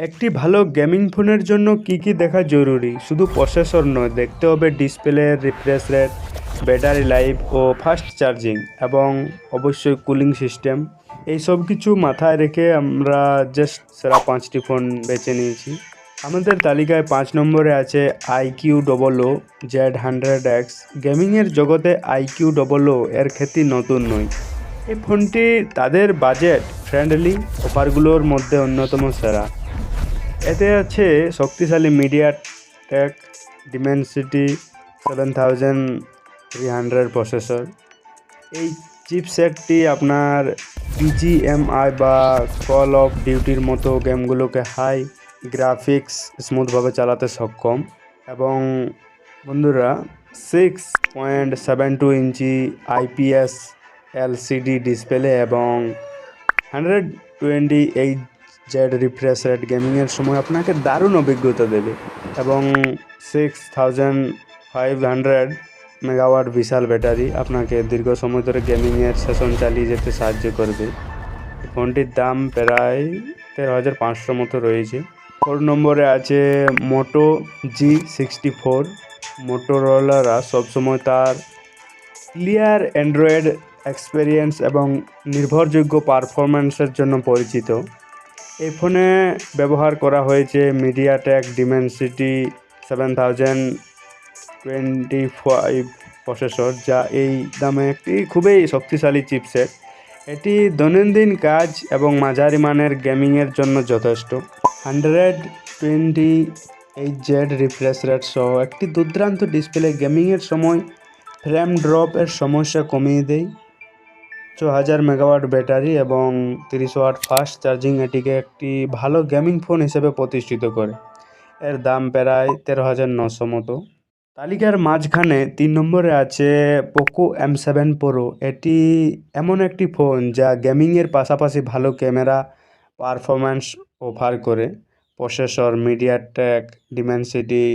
একটি ভালো গেমিং ফোনের জন্য কি দেখা জরুরি? শুধু প্রসেসর নয়, দেখতে হবে display, refresh rate, battery life ও ফাস্ট চার্জিং এবং অবশ্যই কুলিং সিস্টেম। এই সব কিছু মাথায় রেখে আমরা জাস্ট সেরা 5টি ফোন বেছে নিয়েছি। আমাদের তালিকায় 5 নম্বরে আছে আইকিউ ডবল ও Z100X। গেমিংয়ের জগতে আইকিউ ডবল ও এর খ্যাতি নতুন নয়। এই ফোনটি তাদের বাজেট ফ্রেন্ডলি অফারগুলোর মধ্যে অন্যতম সেরা। এতে আছে শক্তিশালী মিডিয়াটেক ডিমেনসিটি 7300 প্রসেসর। এই চিপসেটটি আপনার বিজিএমআই বা কল অফ ডিউটির মতো গেমগুলোকে হাই গ্রাফিক্স স্মুথভাবে চালাতে সক্ষম। এবং বন্ধুরা, 6.72 ইঞ্চি আইপিএস এলসিডি ডিসপ্লে এবং 128 রিফ্রেশ রেট গেমিংয়ের সময় আপনাকে দারুণ অভিজ্ঞতা দেবে। এবং 6500 মেগাওয়াট বিশাল ব্যাটারি আপনাকে দীর্ঘ সময় ধরে গেমিংয়ের সেশন চালিয়ে যেতে সাহায্য করবে। ফোনটির দাম প্রায় 13,500 মতো রয়েছে। 4 নম্বরে আছে মোটো G64। মোটোরোলারা সবসময় তার ক্লিয়ার অ্যান্ড্রয়েড এক্সপেরিয়েন্স এবং নির্ভরযোগ্য পারফরম্যান্সের জন্য পরিচিত। এই ফোনে ব্যবহার করা হয়েছে মিডিয়াটেক ডিমেনসিটি 7025 প্রসেসর, যা এই দামে একটি খুবই শক্তিশালী চিপসেট। এটি দৈনন্দিন কাজ এবং মাঝারি মানের গেমিংয়ের জন্য যথেষ্ট। 128 রিফ্রেশ রেট সহ একটি দুর্দান্ত ডিসপ্লে গেমিংয়ের সময় ফ্রেম ড্রপের সমস্যা কমিয়ে দেয়। 6000 মেগাওয়াট ব্যাটারি এবং 30 ওয়াট ফাস্ট চার্জিং এটিকে একটি ভালো গেমিং ফোন হিসেবে প্রতিষ্ঠিত করে। এর দাম প্রায় 13,900 মতো। তালিকার মাঝখানে 3 নম্বরে আছে পোকো M7 প্রো। এটি এমন একটি ফোন যা গেমিংয়ের পাশাপাশি ভালো ক্যামেরা পারফরম্যান্স অফার করে। প্রসেসর মিডিয়াটেক ডিমেনসিটি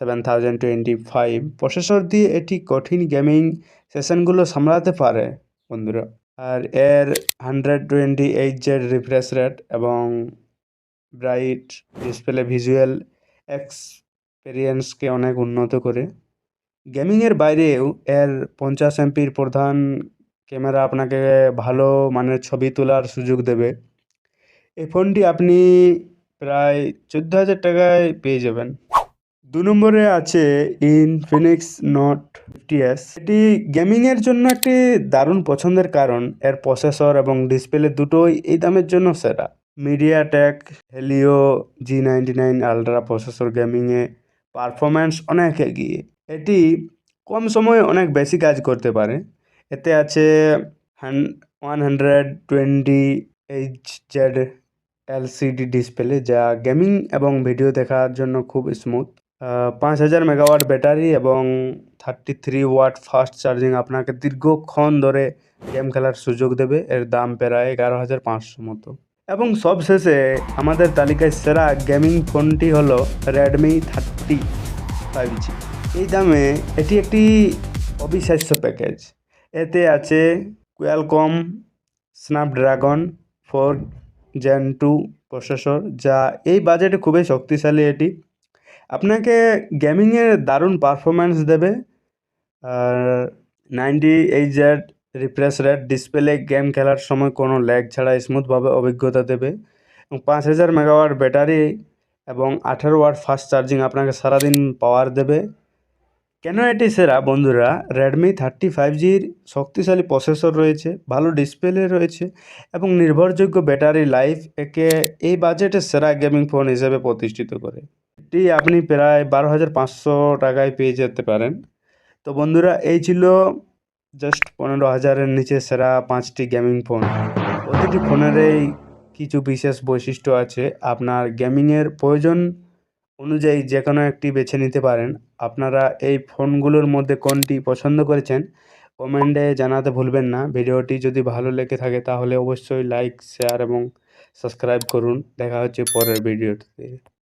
7025 প্রসেসর দিয়ে এটি কঠিন গেমিং সেশনগুলো সামলাতে পারে বন্ধুরা। আর এর 128 রিফ্রেশ রেট এবং ব্রাইট ডিসপ্লে ভিজুয়াল এক্সপেরিয়েন্সকে অনেক উন্নত করে। গেমিংয়ের বাইরেও এর 50 এমপির প্রধান ক্যামেরা আপনাকে ভালো মানের ছবি তোলার সুযোগ দেবে। এই ফোনটি আপনি প্রায় 14,000 টাকায় পেয়ে যাবেন। 2 নম্বরে আছে ইনফিনিক্স নোট 50S। এটি গেমিংয়ের জন্য একটি দারুণ পছন্দের কারণ এর প্রসেসর এবং ডিসপ্লে দুটোই এই দামের জন্য সেরা। MediaTek Helio G99 ultra processor গেমিংয়ে পারফরম্যান্স অনেক এগিয়ে। এটি কম সময়ে অনেক বেশি কাজ করতে পারে। এতে আছে 120Hz এলসিডি ডিসপ্লে, যা গেমিং এবং ভিডিও দেখার জন্য খুব স্মুথ। 5000 মেগাওয়াট ব্যাটারি এবং 33 ওয়াট ফাস্ট চার্জিং আপনাকে দীর্ঘক্ষণ ধরে গেম খেলার সুযোগ দেবে। এর দাম প্রায় 11,500 মতো। এবং সবশেষে আমাদের তালিকায় সেরা গেমিং ফোনটি হলো রেডমি 35G। এই দামে এটি একটি অবিশ্বাস্য প্যাকেজ। এতে আছে কোয়ালকম স্ন্যাপড্রাগন 4 Gen 2 প্রসেসর, যা এই বাজেটে খুবই শক্তিশালী। এটি আপনাকে গেমিংয়ে দারুণ পারফরম্যান্স দেবে। আর 98 রিফ্রেশ রেট ডিসপ্লে গেম খেলার সময় কোনো ল্যাগ ছাড়া স্মুথভাবে অভিজ্ঞতা দেবে। এবং 5000 মেগাওয়াট ব্যাটারি এবং 18 ওয়াট ফাস্ট চার্জিং আপনাকে সারাদিন পাওয়ার দেবে। কেন এটি সেরা বন্ধুরা? রেডমি 35Gর শক্তিশালী প্রসেসর রয়েছে, ভালো ডিসপ্লে রয়েছে এবং নির্ভরযোগ্য ব্যাটারি লাইফ একে এই বাজেটে সেরা গেমিং ফোন হিসেবে প্রতিষ্ঠিত করে। এটি আপনি প্রায় 12,500 টাকায় পেয়ে যেতে পারেন। তো বন্ধুরা, এই ছিল জাস্ট 15,000-এর নিচে সেরা 5টি গেমিং ফোন। প্রতিটি ফোনেরই কিছু বিশেষ বৈশিষ্ট্য আছে। আপনার গেমিংয়ের প্রয়োজন অনুযায়ী যে কোনো একটি বেছে নিতে পারেন। আপনারা এই ফোনগুলোর মধ্যে কোনটি পছন্দ করেছেন কমেন্টে জানাতে ভুলবেন না। ভিডিওটি যদি ভালো লেগে থাকে তাহলে অবশ্যই লাইক, শেয়ার এবং সাবস্ক্রাইব করুন। দেখা হচ্ছে পরের ভিডিওতে।